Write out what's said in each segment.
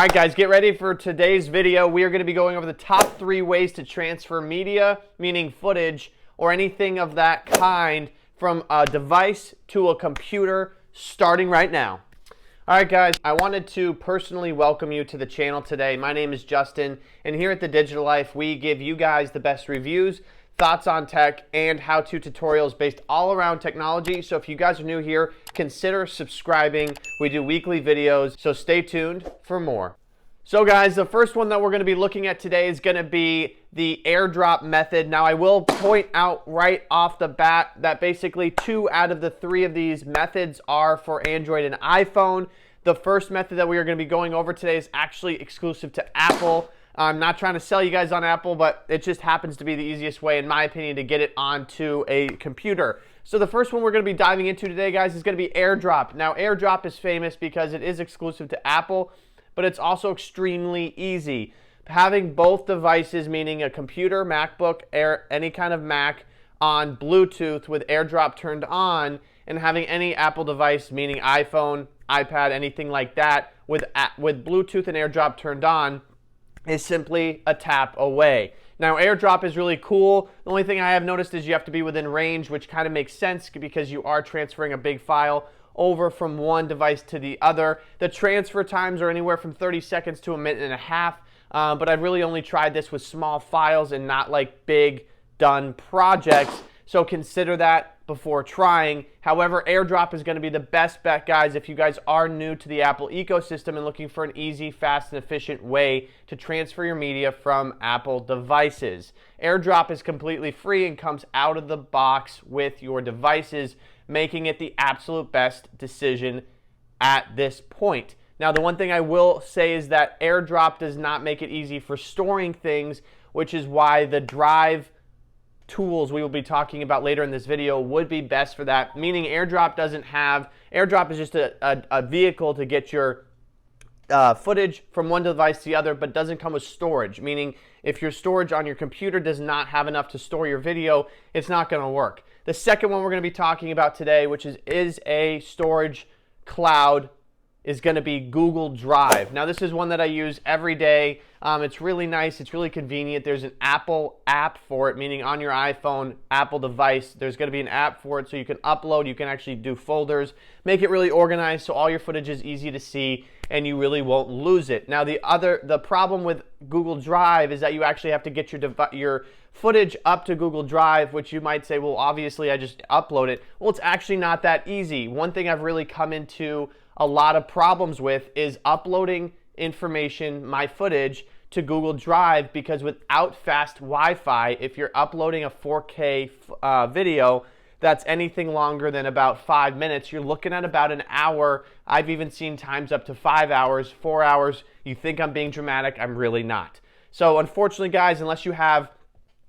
All right, guys, get ready for today's video. We are going to be going over the top 3 ways to transfer media, meaning footage, or anything of that kind from a device to a computer, starting right now. All right, guys, I wanted to personally welcome you to the channel today. My name is Justin, and here at The Digital Life, we give you guys the best reviews, thoughts on tech, and how-to tutorials based all around technology. So if you guys are new here, consider subscribing. We do weekly videos, so stay tuned for more. So guys, the first one that we're going to be looking at today is going to be the AirDrop method. Now I will point out right off the bat that basically 2 out of the 3 of these methods are for Android and iPhone. The first method that we are going to be going over today is actually exclusive to Apple. I'm not trying to sell you guys on Apple, but it just happens to be the easiest way, in my opinion, to get it onto a computer. So the first one we're going to be diving into today, guys, is going to be AirDrop. Now, AirDrop is famous because it is exclusive to Apple, but it's also extremely easy. Having both devices, meaning a computer, MacBook, any kind of Mac, on Bluetooth with AirDrop turned on, and having any Apple device, meaning iPhone, iPad, anything like that, with Bluetooth and AirDrop turned on, is simply a tap away. Now, AirDrop is really cool. The only thing I have noticed is you have to be within range, which kind of makes sense because you are transferring a big file over from one device to the other. The transfer times are anywhere from 30 seconds to a minute and a half, but I've really only tried this with small files and not like big done projects, so consider that before trying. However, AirDrop is going to be the best bet, guys, if you guys are new to the Apple ecosystem and looking for an easy, fast, and efficient way to transfer your media from Apple devices. AirDrop is completely free and comes out of the box with your devices, making it the absolute best decision at this point. Now, the one thing I will say is that AirDrop does not make it easy for storing things, which is why the drive tools we will be talking about later in this video would be best for that, meaning AirDrop is just a vehicle to get your footage from one device to the other, but doesn't come with storage, meaning if your storage on your computer does not have enough to store your video, it's not going to work. The second one we're going to be talking about today, which is a storage cloud, is going to be Google Drive. Now, this is one that I use every day. It's really nice. It's really convenient. There's an Apple app for it, meaning on your iPhone, Apple device, there's going to be an app for it so you can upload, you can actually do folders, make it really organized so all your footage is easy to see and you really won't lose it. Now, the problem with Google Drive is that you actually have to get your footage up to Google Drive, which you might say, well, obviously I just upload it. Well, it's actually not that easy. One thing I've really come into a lot of problems with is uploading information, my footage, to Google Drive, because without fast Wi-Fi, if you're uploading a 4K video that's anything longer than about 5 minutes, you're looking at about an hour. I've even seen times up to 5 hours, 4 hours. You think I'm being dramatic, I'm really not. So unfortunately, guys, unless you have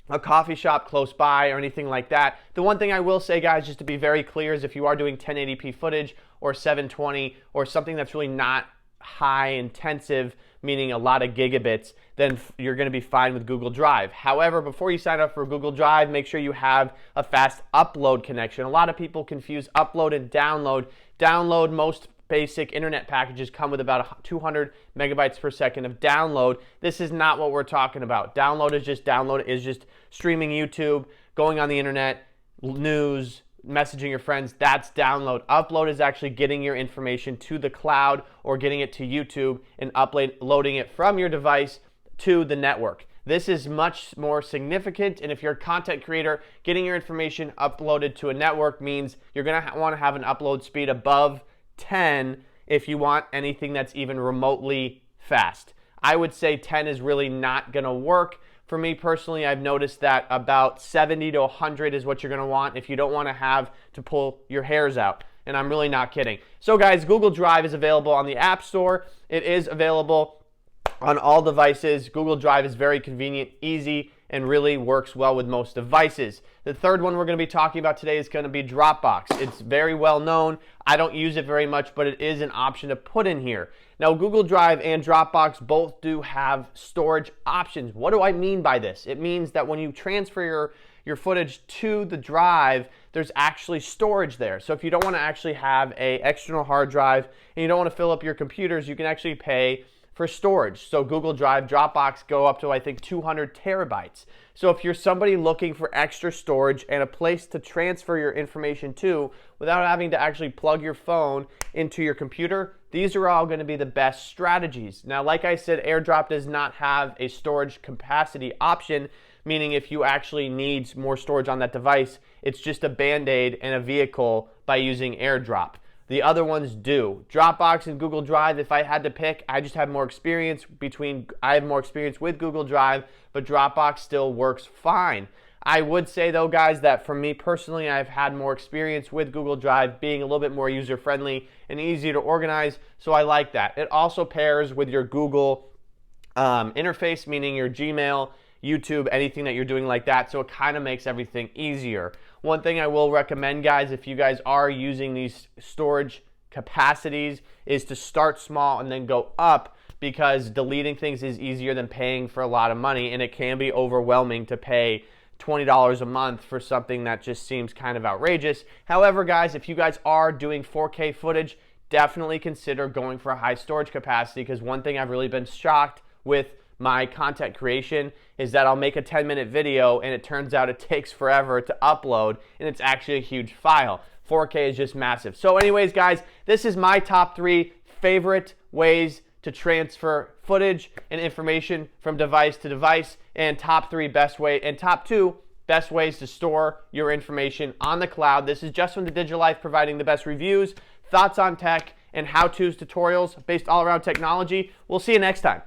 a coffee shop close by or anything like that. The one thing I will say, guys, just to be very clear, is if you are doing 1080p footage or 720 or something that's really not high intensive, meaning a lot of gigabits, then you're going to be fine with Google Drive. However, before you sign up for Google Drive, make sure you have a fast upload connection. A lot of people confuse upload and download. Download, most basic internet packages come with about 200 megabytes per second of download. This is not what we're talking about. Download is just streaming YouTube, going on the internet, news, messaging your friends. That's download. Upload is actually getting your information to the cloud or getting it to YouTube and loading it from your device to the network. This is much more significant, and if you're a content creator, getting your information uploaded to a network means you're going to want to have an upload speed above 10 if you want anything that's even remotely fast. I would say 10 is really not going to work. For me personally, I've noticed that about 70 to 100 is what you're going to want if you don't want to have to pull your hairs out. And I'm really not kidding. So guys, Google Drive is available on the App Store. It is available on all devices. Google Drive is very convenient, easy, and really works well with most devices. The third one we're going to be talking about today is going to be Dropbox. It's very well known. I don't use it very much, but it is an option to put in here. Now, Google Drive and Dropbox both do have storage options. What do I mean by this? It means that when you transfer your footage to the drive, there's actually storage there. So if you don't want to actually have an external hard drive and you don't want to fill up your computers, you can actually pay for storage. So Google Drive, Dropbox go up to, I think, 200 terabytes. So if you're somebody looking for extra storage and a place to transfer your information to without having to actually plug your phone into your computer, these are all going to be the best strategies. Now, like I said, AirDrop does not have a storage capacity option, meaning if you actually need more storage on that device, it's just a Band-Aid and a vehicle by using AirDrop. The other ones do. Dropbox and Google Drive, if I had to pick, I just have more experience with Google Drive, but Dropbox still works fine. I would say though, guys, that for me personally, I've had more experience with Google Drive being a little bit more user-friendly and easy to organize, so I like that. It also pairs with your Google interface, meaning your Gmail, YouTube, anything that you're doing like that, so it kind of makes everything easier. One thing I will recommend, guys, if you guys are using these storage capacities, is to start small and then go up, because deleting things is easier than paying for a lot of money, and it can be overwhelming to pay $20 a month for something that just seems kind of outrageous. However, guys, if you guys are doing 4K footage, definitely consider going for a high storage capacity, because one thing I've really been shocked with my content creation is that I'll make a 10-minute video and it turns out it takes forever to upload, and it's actually a huge file. 4K is just massive. So anyways, guys, this is my top 3 favorite ways to transfer footage and information from device to device, and top 2 best ways to store your information on the cloud. This is just from TheDigitalLife, providing the best reviews, thoughts on tech, and how-tos tutorials based all around technology. We'll see you next time.